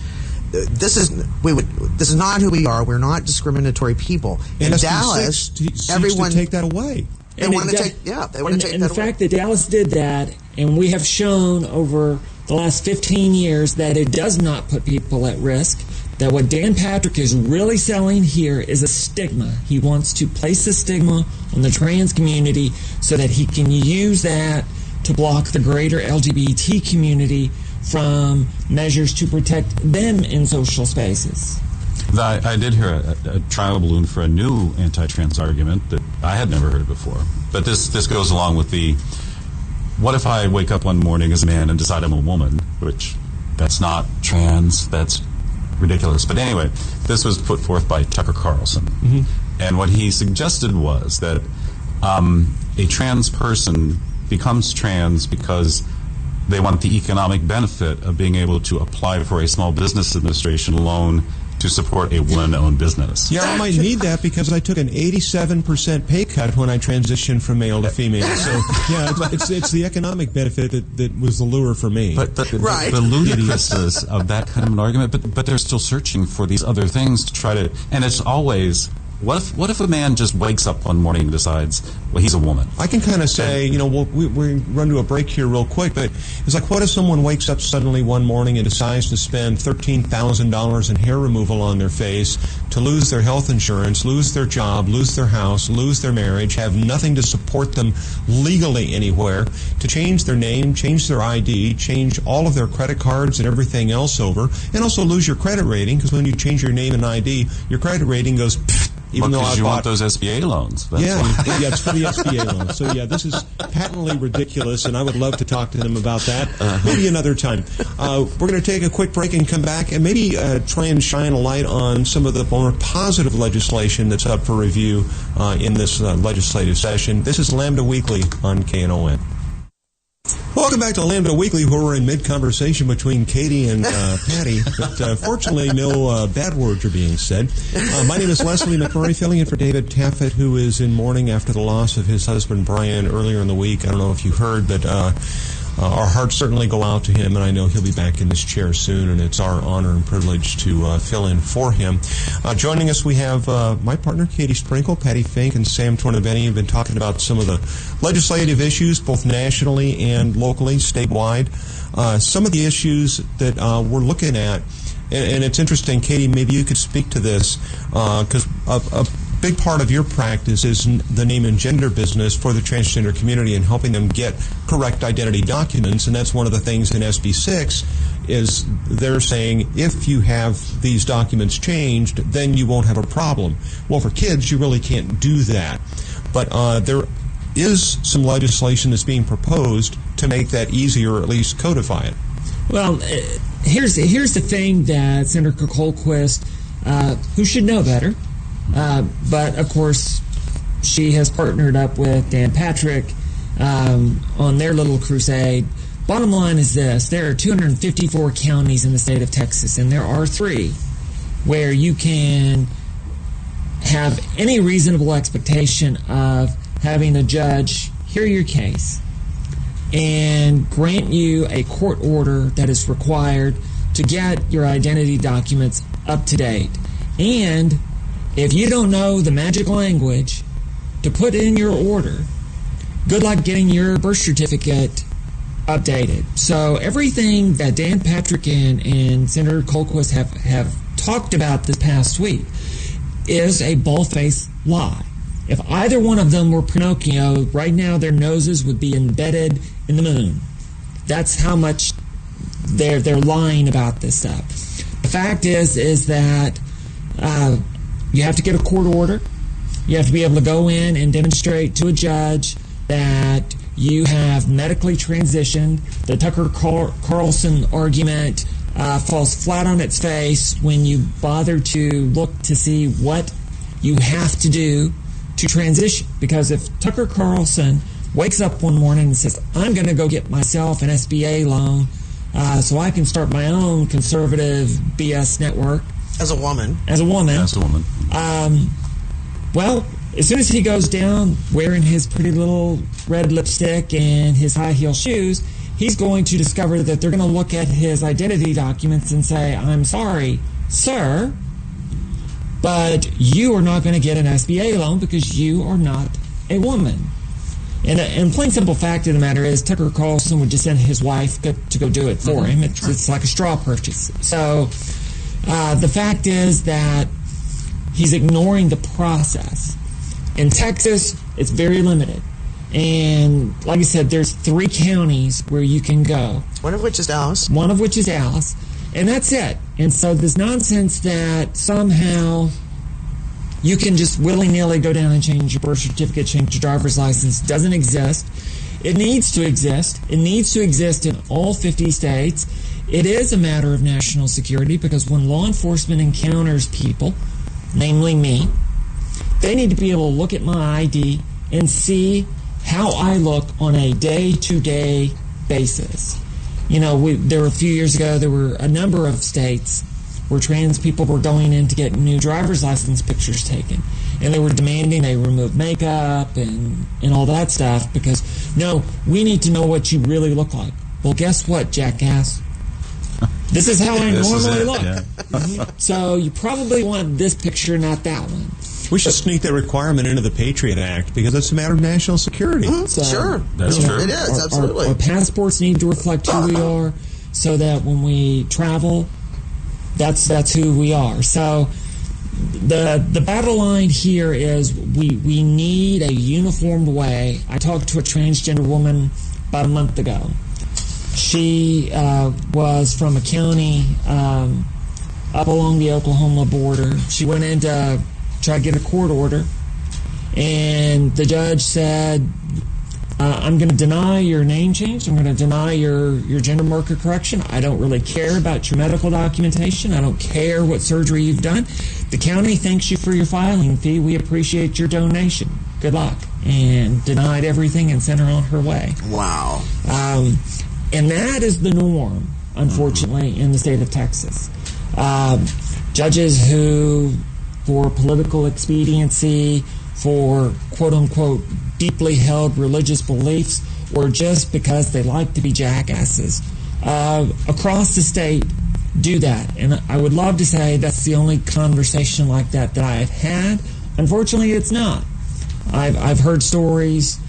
This is not who we are. We're not discriminatory people. In Dallas, everyone take that away. They want to take that away. And the fact that Dallas did that, and we have shown over the last 15 years that it does not put people at risk, that what Dan Patrick is really selling here is a stigma. He wants to place a stigma on the trans community so that he can use that to block the greater LGBT community from measures to protect them in social spaces. I did hear a trial balloon for a new anti-trans argument that I had never heard before. But this goes along with the, what if I wake up one morning as a man and decide I'm a woman, which that's not trans, that's ridiculous. But anyway, this was put forth by Tucker Carlson. And what he suggested was that a trans person becomes trans because they want the economic benefit of being able to apply for a small business administration loan to support a woman-owned business. Yeah, I might need that because I took an 87% pay cut when I transitioned from male to female. So, yeah, it's the economic benefit that was the lure for me. But the ludicrousness of that kind of an argument, but they're still searching for these other things to try to, and it's always, what if a man just wakes up one morning and decides, well, he's a woman? I can kind of say, we run to a break here real quick, but it's like, what if someone wakes up suddenly one morning and decides to spend $13,000 in hair removal on their face to lose their health insurance, lose their job, lose their house, lose their marriage, have nothing to support them legally anywhere, to change their name, change their ID, change all of their credit cards and everything else over, and also lose your credit rating, because when you change your name and ID, your credit rating goes even though you want those SBA loans. Yeah, it's for the SBA loans. So, yeah, this is patently ridiculous, and I would love to talk to them about that maybe another time. We're going to take a quick break and come back and maybe try and shine a light on some of the more positive legislation that's up for review in this legislative session. This is Lambda Weekly on KNON. Welcome back to Lambda Weekly, where we're in mid-conversation between Katie and Patti, but fortunately no bad words are being said. My name is Leslie McMurry, filling in for David Taffet, who is in mourning after the loss of his husband Brian earlier in the week. I don't know if you heard, but our hearts certainly go out to him, and I know he'll be back in this chair soon, and it's our honor and privilege to fill in for him. Joining us, we have my partner, Katie Sprinkle, Patti Fink, and Sam Tornabene. Have been talking about some of the legislative issues, both nationally and locally, statewide. Some of the issues that we're looking at, and it's interesting, Katie, maybe you could speak to this, because a big part of your practice is the name and gender business for the transgender community and helping them get correct identity documents. And that's one of the things in SB 6 is they're saying if you have these documents changed, then you won't have a problem. Well, for kids, you really can't do that. But there is some legislation that's being proposed to make that easier, or at least codify it. Well, here's the thing that Senator Colquist, who should know better, but of course she has partnered up with Dan Patrick on their little crusade. Bottom line is this: there are 254 counties in the state of Texas, and there are 3 where you can have any reasonable expectation of having a judge hear your case and grant you a court order that is required to get your identity documents up to date. And if you don't know the magic language to put in your order, good luck getting your birth certificate updated. So everything that Dan Patrick and Senator Colquist have talked about this past week is a bald-faced lie. If either one of them were Pinocchio, right now their noses would be embedded in the moon. That's how much they're lying about this stuff. The fact is that you have to get a court order. You have to be able to go in and demonstrate to a judge that you have medically transitioned. The Tucker Carlson argument falls flat on its face when you bother to look to see what you have to do to transition. Because if Tucker Carlson wakes up one morning and says, I'm going to go get myself an SBA loan so I can start my own conservative BS network. As a woman. Well, as soon as he goes down wearing his pretty little red lipstick and his high heel shoes, he's going to discover that they're going to look at his identity documents and say, I'm sorry, sir, but you are not going to get an SBA loan because you are not a woman. And plain simple fact of the matter is Tucker Carlson would just send his wife to go do it for him. It's like a straw purchase. So the fact is that he's ignoring the process. In Texas, it's very limited. And like I said, there's 3 counties where you can go. One of which is Dallas. And that's it. And so this nonsense that somehow you can just willy-nilly go down and change your birth certificate, change your driver's license, doesn't exist. It needs to exist. It needs to exist in all 50 states. It is a matter of national security because when law enforcement encounters people, namely me, they need to be able to look at my ID and see how I look on a day-to-day basis. You know, there were a few years ago, there were a number of states where trans people were going in to get new driver's license pictures taken. And they were demanding they remove makeup and all that stuff because, no, we need to know what you really look like. Well, guess what, jackass? This is how I normally look. Yeah. So you probably want this picture, not that one. We should sneak that requirement into the Patriot Act because it's a matter of national security. So, sure. That's true. It is, absolutely. Our passports need to reflect who we are so that when we travel, that's who we are. So the battle line here is we need a uniformed way. I talked to a transgender woman about a month ago. She was from a county up along the Oklahoma border. She went in to try to get a court order, and the judge said, I'm going to deny your name change. I'm going to deny your gender marker correction. I don't really care about your medical documentation. I don't care what surgery you've done. The county thanks you for your filing fee. We appreciate your donation. Good luck. And denied everything and sent her on her way. Wow. And that is the norm, unfortunately, in the state of Texas. Judges who, for political expediency, for quote-unquote deeply held religious beliefs, or just because they like to be jackasses, across the state do that. And I would love to say that's the only conversation like that I have had. Unfortunately, it's not. I've heard stories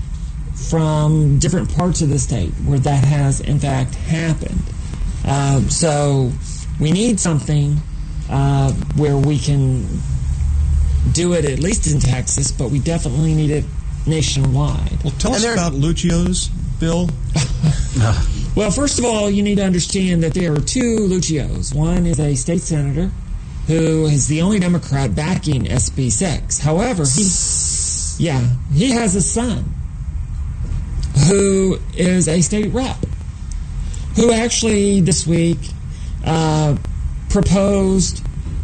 from different parts of the state where that has, in fact, happened. So we need something where we can do it, at least in Texas, but we definitely need it nationwide. Well, tell us about Lucio's, Bill. Well, first of all, you need to understand that there are 2 Lucios. One is a state senator who is the only Democrat backing SB 6. However, he has a son who is a state rep who actually this week proposed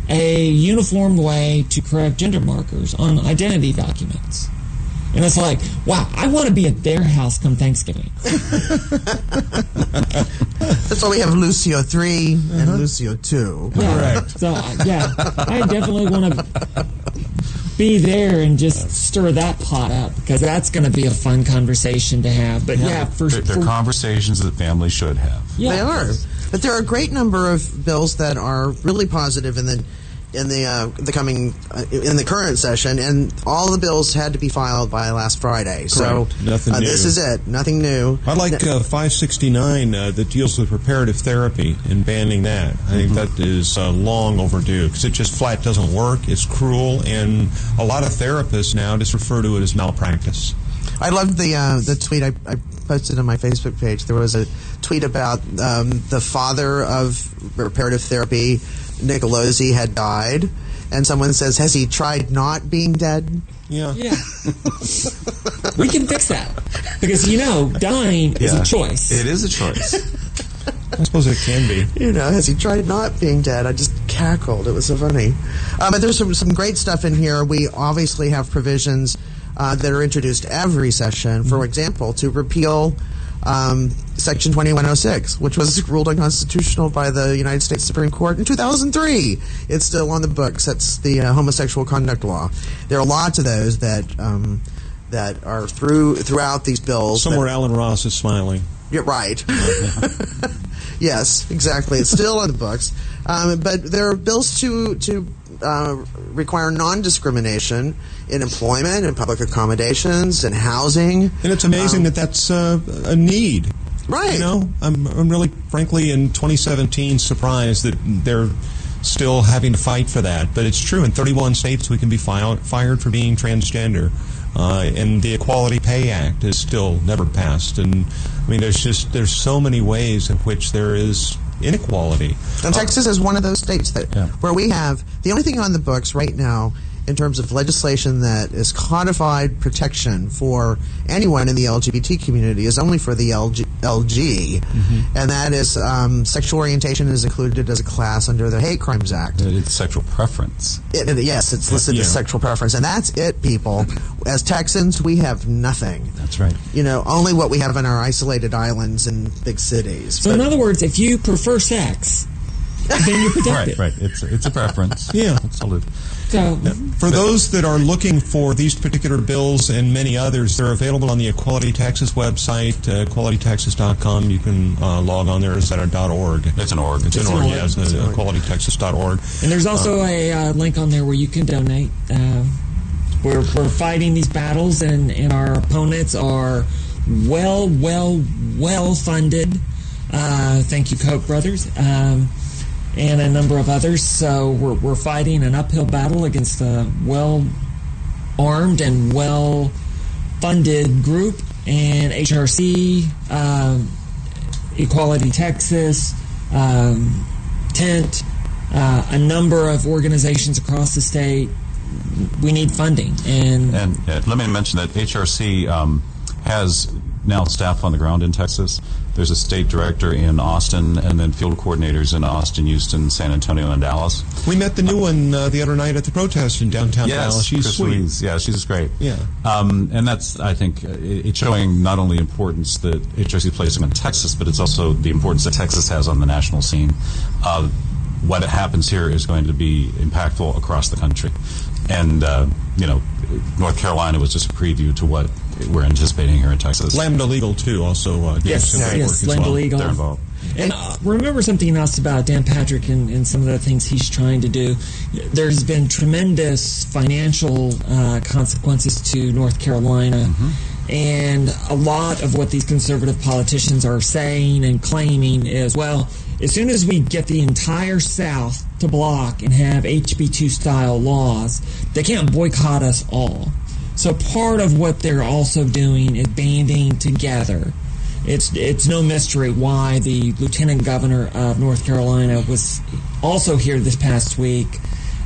a uniform way to correct gender markers on identity documents. And it's like, wow, I want to be at their house come Thanksgiving. That's why we have Lucio 3 and Lucio 2. Correct. So, I definitely want to be there and just stir that pot up because that's going to be a fun conversation to have. But they're conversations that families should have. Yeah. They are. But there are a great number of bills that are really positive in the current session, and all the bills had to be filed by last Friday. Correct. So nothing new. This is it. Nothing new. I like 569 that deals with reparative therapy and banning that. I think that is long overdue because it just flat doesn't work. It's cruel, and a lot of therapists now just refer to it as malpractice. I loved the tweet I posted on my Facebook page. There was a tweet about the father of reparative therapy, Nick Lozzi, had died, and someone says, has he tried not being dead? Yeah. We can fix that because, dying is a choice. It is a choice. I suppose it can be. As he tried not being dead, I just cackled. It was so funny. But there's some great stuff in here. We obviously have provisions that are introduced every session. For example, to repeal Section 2106, which was ruled unconstitutional by the United States Supreme Court in 2003. It's still on the books. That's the homosexual conduct law. There are lots of those that are throughout these bills. Somewhere Alan Ross is smiling. You're right. Yes, exactly. It's still on the books. But there are bills to require non-discrimination in employment and public accommodations and housing. And it's amazing that's a need. Right. I'm really, frankly, in 2017 surprised that they're still having to fight for that. But it's true. In 31 states, we can be fired for being transgender. And the Equality Pay Act is still never passed. And, there's so many ways in which there is inequality. And Texas is one of those states where we have the only thing on the books right now in terms of legislation that is codified protection for anyone in the LGBT community is only for the LG, and that is sexual orientation is included as a class under the Hate Crimes Act. It's sexual preference. Yes, it's listed as sexual preference, and that's it, people. As Texans, we have nothing. That's right. Only what we have in our isolated islands and big cities. So in other words, if you prefer sex, then you're protected. Right. It's a preference. Yeah. Absolutely. So, for those that are looking for these particular bills and many others, they're available on the Equality Texas website, equalitytexas.com. You can log on there. Is that a .org? It's an org. It's an org, yes. equalitytexas.org. And there's also a link on there where you can donate. We're fighting these battles, and our opponents are well funded. Thank you, Koch brothers. And a number of others. So we're fighting an uphill battle against a well-armed and well-funded group. And HRC, Equality Texas, Tent, a number of organizations across the state. We need funding. And let me mention that HRC has now staff on the ground in Texas. There's a state director in Austin, and then field coordinators in Austin, Houston, San Antonio, and Dallas. We met the new one the other night at the protest in downtown Dallas. She's Chris sweet. Louise. Yeah, she's great. Yeah. And that's, I think, it's showing not only the importance that HRC plays in Texas, but it's also the importance that Texas has on the national scene. What happens here is going to be impactful across the country. And, North Carolina was just a preview to what we're anticipating here in Texas. Lambda Legal, too, also. Yes, Lambda Legal. They're involved. And remember something else about Dan Patrick and some of the things he's trying to do. There's been tremendous financial consequences to North Carolina. And a lot of what these conservative politicians are saying and claiming is, well, as soon as we get the entire South to block and have HB2 style laws, they can't boycott us all. So part of what they're also doing is banding together. It's no mystery why the Lieutenant Governor of North Carolina was also here this past week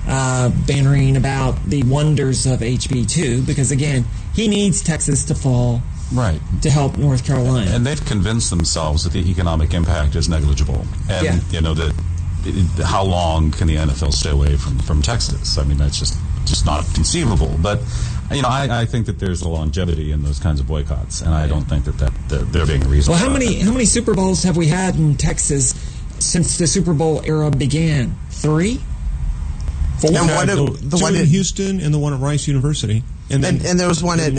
bannering about the wonders of HB2, because, again, he needs Texas to fall right to help North Carolina. And they've convinced themselves that the economic impact is negligible. And, how long can the NFL stay away from Texas? I mean, that's just not conceivable. But, I think that there's a longevity in those kinds of boycotts, and I don't think that they're being reasonable. Well, how many Super Bowls have we had in Texas since the Super Bowl era began? 3? 4? The one in Houston and the one at Rice University. And there was one at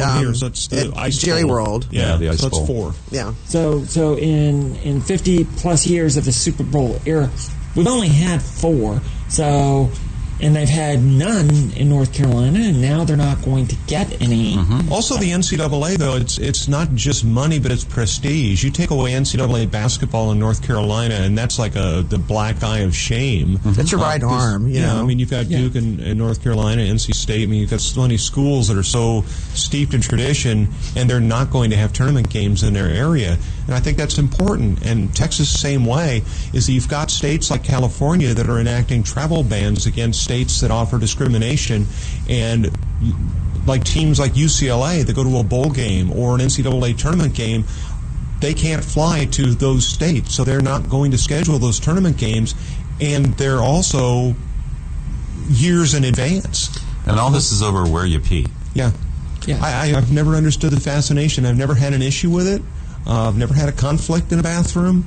Jerry World. Yeah, the Ice Bowl. Bowl. 4. Yeah. So in 50 plus years of the Super Bowl era, we've only had 4. And they've had none in North Carolina, and now they're not going to get any. Also, the NCAA, though, it's not just money, but it's prestige. You take away NCAA basketball in North Carolina, and that's like the black eye of shame. That's your right arm, I mean, you've got Duke in North Carolina, NC State. I mean, you've got so many schools that are so steeped in tradition, and they're not going to have tournament games in their area. And I think that's important. And Texas, same way, is that you've got states like California that are enacting travel bans against states that offer discrimination, and like teams like UCLA that go to a bowl game or an NCAA tournament game they can't fly to those states, so they're not going to schedule those tournament games, and they're also years in advance. And all this is over where you pee. Yeah. I've never understood the fascination. I've never had an issue with it. I've never had a conflict in a bathroom.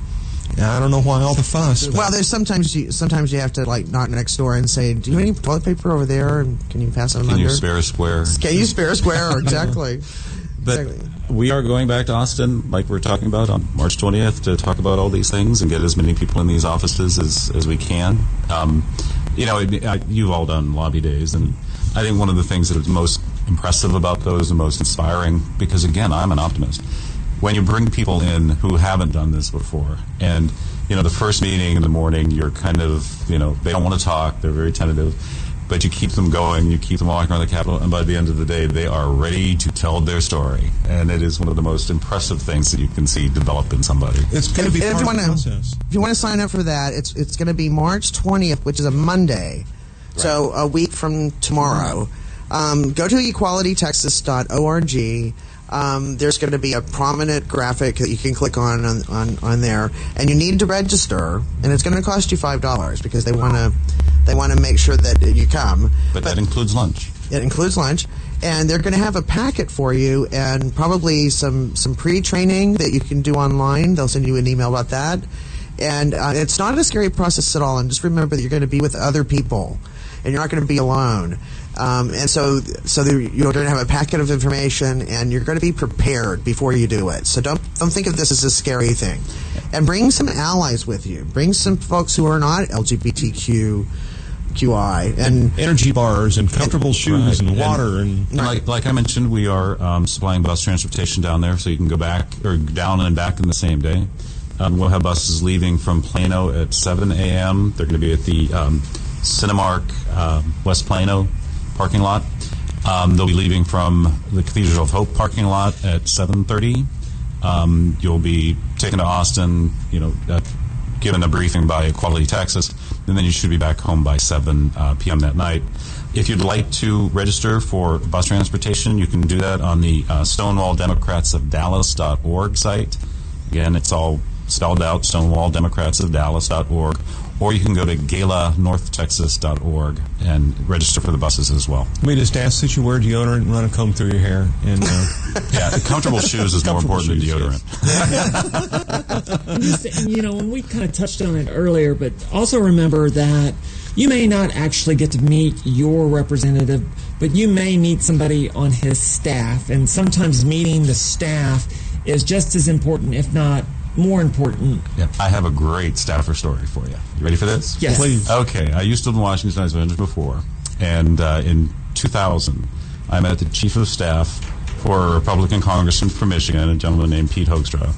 I don't know why all the fuss. Well, there's sometimes you have to like knock next door and say, "Do you have any toilet paper over there? And can you pass them under? Can you spare a square? Can you spare a square?" Exactly. But we are going back to Austin, like we're talking about, on March 20th to talk about all these things and get as many people in these offices as we can. You've all done lobby days, and I think one of the things that is most impressive about those and most inspiring, because again, I'm an optimist, when you bring people in who haven't done this before, and the first meeting in the morning, you're kind of, they don't want to talk, they're very tentative, but you keep them going, you keep them walking around the Capitol, and by the end of the day, they are ready to tell their story. And it is one of the most impressive things that you can see develop in somebody. It's going to be part of the process. If you want to sign up for that, it's going to be March 20th, which is a Monday, right. So a week from tomorrow. Go to equalitytexas.org. There's going to be a prominent graphic that you can click on there, and you need to register, and it's going to cost you $5 because they want to make sure that you come. But that includes lunch. It includes lunch, and they're going to have a packet for you and probably some pre-training that you can do online. They'll send you an email about that, and it's not a scary process at all. And just remember that you're going to be with other people, and you're not going to be alone. And so you're going to have a packet of information, and you're going to be prepared before you do it. So don't think of this as a scary thing. And bring some allies with you. Bring some folks who are not LGBTQI and energy bars and comfortable shoes and water and like I mentioned, we are supplying bus transportation down there, so you can go back or down and back in the same day. We'll have buses leaving from Plano at 7 a.m. They're going to be at the Cinemark West Plano parking lot. They'll be leaving from the Cathedral of Hope parking lot at 7:30. You'll be taken to Austin, given a briefing by Equality Texas, and then you should be back home by 7 p.m. that night. If you'd like to register for bus transportation, you can do that on the StonewallDemocratsofDallas.org site. Again, it's all spelled out, StonewallDemocratsofDallas.org. Or you can go to GalaNorthTexas.org and register for the buses as well. We just ask that you wear deodorant and run a comb through your hair. And yeah, comfortable shoes is more important than deodorant. Yes. When we kind of touched on it earlier, but also remember that you may not actually get to meet your representative, but you may meet somebody on his staff. And sometimes meeting the staff is just as important, if not more important. Yeah, I have a great staffer story for you. You ready for this? Yes. Please. Okay, I used to live in Washington as mentioned before, and in 2000, I met the chief of staff for a Republican congressman from Michigan, a gentleman named Pete Hoekstra.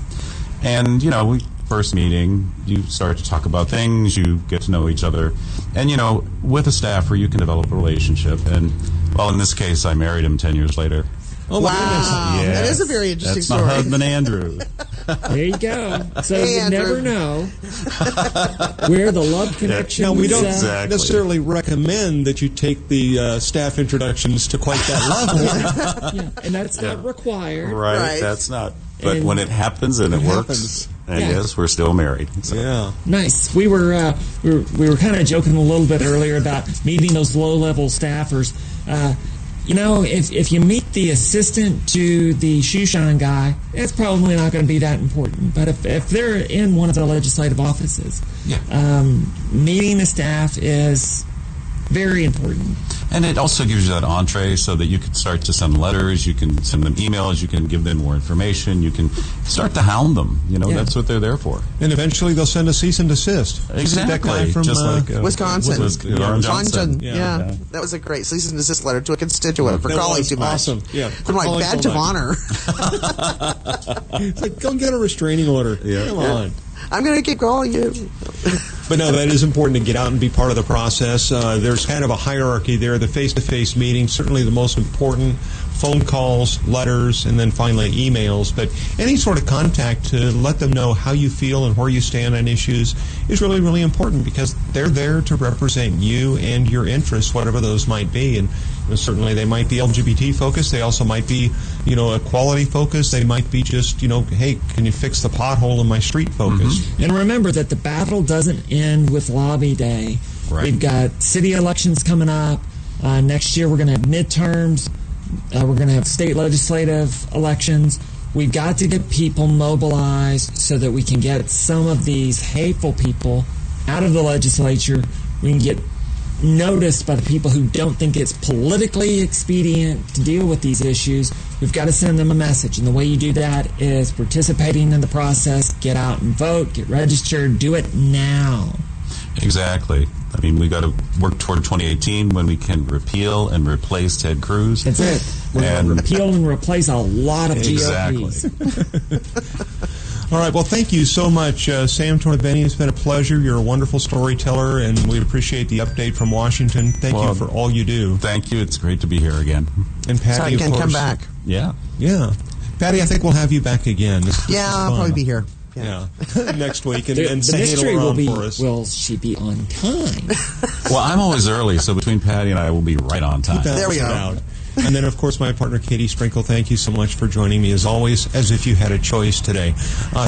And, first meeting, you start to talk about things, you get to know each other. And, with a staffer, you can develop a relationship. And, well, in this case, I married him 10 years later. Oh, wow. Yes. That is a very interesting story. That's my husband, Andrew. There you go. So hey, you Andrew. Never know where the love connection Now, we don't Exactly. necessarily recommend that you take the staff introductions to quite that level. Yeah, and that's not required. Right, that's not. But when it happens and it works, and yes, we're still married. So. Yeah. Nice. We were kind of joking a little bit earlier about meeting those low-level staffers. If you meet the assistant to the shoe shine guy, it's probably not going to be that important. But if they're in one of the legislative offices, meeting the staff is very important. And it also gives you that entree so that you can start to send letters, you can send them emails, you can give them more information, you can start to hound them. That's what they're there for. And eventually they'll send a cease and desist. Exactly. That guy from just like Wisconsin. Johnson. Yeah. That was a great cease and desist letter to a constituent for calling too much. Awesome. Yeah. For my badge of honor. It's like, go get a restraining order. Yeah. Come on. I'm going to keep calling you. But no, that is important to get out and be part of the process. There's kind of a hierarchy there. The face-to-face meeting, certainly the most important, phone calls, letters, and then finally emails. But any sort of contact to let them know how you feel and where you stand on issues is really, really important, because they're there to represent you and your interests, whatever those might be. And certainly they might be LGBT focused. They also might be, equality focused. They might be just, hey, can you fix the pothole in my street focused? Mm-hmm. And remember that the battle doesn't end with Lobby Day. Right. We've got city elections coming up. Next year we're going to have midterms. We're going to have state legislative elections. We've got to get people mobilized so that we can get some of these hateful people out of the legislature. We can get noticed by the people who don't think it's politically expedient to deal with these issues. We've got to send them a message, and the way you do that is participating in the process. Get out and vote, get registered, do it now. Exactly. I mean, we got to work toward 2018 when we can repeal and replace Ted Cruz. That's it. We're going to repeal and replace a lot of GOPs. All right. Well, thank you so much, Sam Tornabene. It's been a pleasure. You're a wonderful storyteller, and we appreciate the update from Washington. Thank you for all you do. Thank you. It's great to be here again. And Patti, so I can come back. Yeah. Yeah. Patti, I think we'll have you back again. This I'll probably be here. Yeah. Next week. And the say mystery hello will be, for us. will she be on time? Well, I'm always early, so between Patti and I, we'll be right on time. There we go. Out. And then, of course, my partner, Katie Sprinkle, thank you so much for joining me, as always, as if you had a choice today.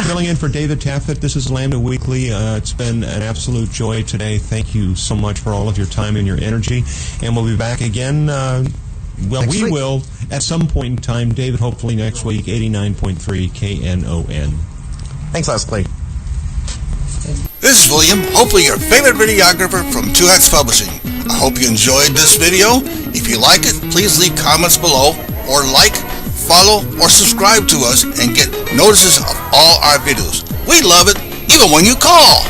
Filling in for David Taffet, this is Lambda Weekly. It's been an absolute joy today. Thank you so much for all of your time and your energy. And we'll be back again, next week. Will, at some point in time. David, hopefully next week, 89.3 KNON. Thanks, Leslie. This is William, hopefully your favorite videographer from Two Hats Publishing. I hope you enjoyed this video. If you like it, please leave comments below, or like, follow, or subscribe to us and get notices of all our videos. We love it, even when you call.